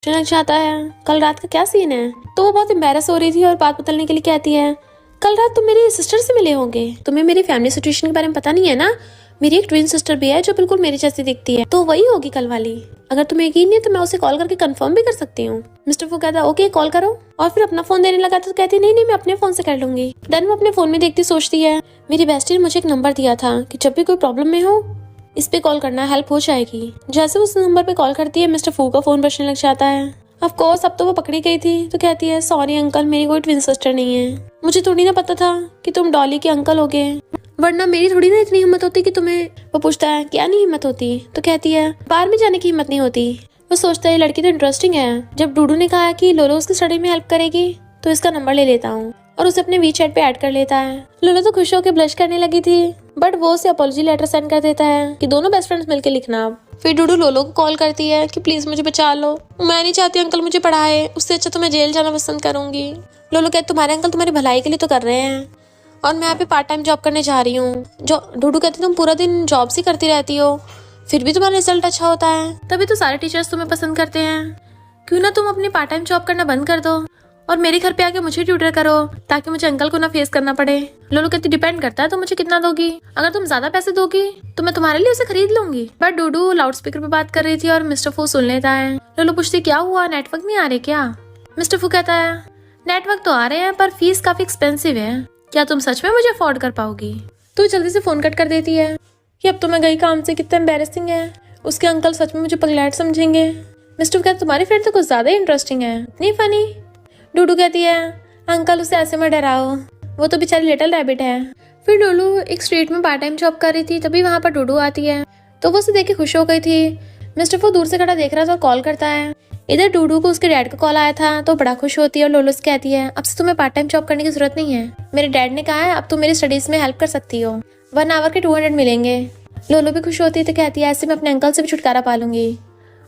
लग जाता है कल रात का क्या सीन है। तो वो बहुत एम्बेरस हो रही थी और बात बदलने के लिए कहती है कल रात तुम मेरी सिस्टर से मिले होंगे। तुम्हें मेरी फैमिली सिचुएशन के बारे में पता नहीं है ना। मेरी एक ट्विन सिस्टर भी है जो बिल्कुल मेरी जैसी दिखती है, तो वही होगी कल वाली। अगर तुम्हें यकीन नहीं है तो मैं उसे कॉल करके कंफर्म भी कर सकती हूँ। मिस्टर फू कहता है ओके कॉल करो, और फिर अपना फोन देने लगा तो कहती नहीं नहीं मैं अपने फोन से कर लूंगी। देन वो अपने फोन में देखती सोचती है मेरी बेस्टी ने मुझे एक नंबर दिया था कि जब भी कोई प्रॉब्लम में हो इस पे कॉल करना, हेल्प हो जाएगी। जैसे उस नंबर पे कॉल करती है मिस्टर फू का फोन बजने लग जाता है। ऑफ कोर्स अब तो वो पकड़ी गई थी तो कहती है सॉरी अंकल मेरी कोई ट्विन सिस्टर नहीं है, मुझे थोड़ी ना पता था कि तुम डॉली के अंकल होगे, वरना मेरी थोड़ी ना इतनी हिम्मत होती कि तुम्हें। वो पूछता है क्या नहीं हिम्मत होती, तो कहती है बाहर में जाने की हिम्मत नहीं होती। वो सोचता है लड़की तो इंटरेस्टिंग है, जब डूडू ने कहा कि लोलो उसकी स्टडी में हेल्प करेगी तो इसका नंबर ले लेता हूँ, और उसे अपने वीचैट पे ऐड कर लेता है। लोलो तो खुश होकर ब्लश करने लगी थी, बट वो उसे अपॉलॉजी लेटर सेंड कर देता है कि दोनों बेस्ट फ्रेंड्स मिलकर लिखना। फिर डूडू लोलो को कॉल करती है कि प्लीज मुझे बचा लो, मैं नहीं चाहती अंकल मुझे पढ़ाए, उससे अच्छा तो मैं जेल जाना पसंद करूंगी। लोलो कहती तुम्हारे अंकल तुम्हारी भलाई के लिए तो कर रहे हैं, और मैं यहाँ पे पार्ट टाइम जॉब करने जा रही हूँ। जो डूडू कहती तुम पूरा दिन जॉब ही करती रहती हो, फिर भी तुम्हारा रिजल्ट अच्छा होता है, तभी तो सारे टीचर्स तुम्हें पसंद करते हैं। क्यों ना तुम अपनी पार्ट टाइम जॉब करना बंद कर दो और मेरे घर पे आके मुझे ट्यूटर करो ताकि मुझे अंकल को ना फेस करना पड़े। लोलो कहती डिपेंड करता है तुम मुझे कितना दोगी, अगर तुम ज्यादा पैसे दोगी तो मैं तुम्हारे लिए उसे खरीद लूंगी। बट डूडू लाउड स्पीकर पे बात कर रही थी और मिस्टर फू सुन लेता है। लोलो पूछती क्या हुआ, नेटवर्क नहीं आ रहे क्या। मिस्टर फू कहता है नेटवर्क तो आ रहे हैं पर फीस काफी एक्सपेंसिव है, क्या तुम सच में मुझे अफोर्ड कर पाओगी। तो जल्दी से फोन कट कर देती है कि अब तो मैं गई काम से, कितना एम्बेरसिंग है, उसके अंकल सच में मुझे पगलैट समझेंगे। मिस्टर कहते तुम्हारी फ्रेंड तो कुछ ज्यादा ही इंटरेस्टिंग है, इतनी फनी। डूडू कहती है अंकल उसे ऐसे मत डराओ, वो तो बेचारी लिटिल रैबिट है। फिर डोलू एक स्ट्रीट में पार्ट टाइम जॉब कर रही थी, तभी वहां पर डूडू आती है, तो वो उसे देख के खुश हो गई थी। मिस्टर फू दूर से खड़ा देख रहा था और कॉल करता है। इधर डूडू को उसके डैड का कॉल आया था तो बड़ा खुश होती है और लोलो से कहती है अब से तुम्हें पार्ट टाइम जॉब करने की जरूरत नहीं है, मेरे डैड ने कहा है अब तुम मेरी स्टडीज में हेल्प कर सकती हो, 1 आवर के 200 मिलेंगे। लोलो भी खुश होती है तो कहती है ऐसे मैं अपने अंकल से भी छुटकारा पा लूंगी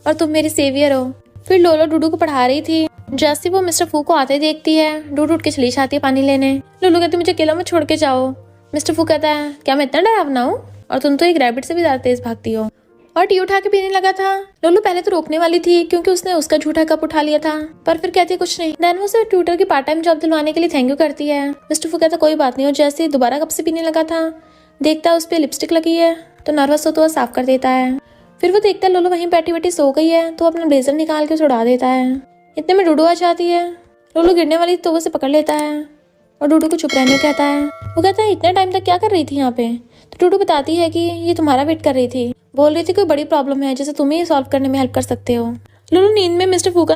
और तुम मेरी सेवियर हो। फिर लोलो डूडू को पढ़ा रही थी, जैसे वो मिस्टर फू को आते देखती है डूडू उठ के चली जाती है पानी लेने। लोलो कहती मुझे अकेला मत छोड़ के जाओ। मिस्टर फू कहता है क्या मैं इतना डरावना हूँ, और तुम तो एक रैबिट से भी ज्यादा तेज भागती हो, और टी उठा के पीने लगा था। लोलो पहले तो रोकने वाली थी क्योंकि उसने उसका झूठा कप उठा लिया था, पर फिर कहती कुछ नहीं। देन वो उसे ट्यूटर की पार्ट टाइम जॉब दिलवाने के लिए थैंक यू करती है। मिस्टर फू कहता कोई बात नहीं, और जैसे दोबारा कप से पीने लगा था देखता है उस पर लिपस्टिक लगी है तो नर्वस हो तो वह साफ कर देता है। फिर वो देखता है लोलो वहीं बैठी बैठी सो गई है तो अपना ब्लेजर निकाल के उसे उड़ा देता है। इतने में डूडू आ जाती है, लोलो गिरने वाली तो वो उसे पकड़ लेता है और डूडू को चुप रहने को कहता है। वो कहता है इतने टाइम तक क्या कर रही थी यहाँ पे, तो डूडू बताती है कि ये तुम्हारा वेट कर रही थी, बोल रही थी कोई बड़ी प्रॉब्लम है जिसे तुम ही सॉल्व करने में हेल्प कर सकते हो। लोलो नींद में मिस्टर फू का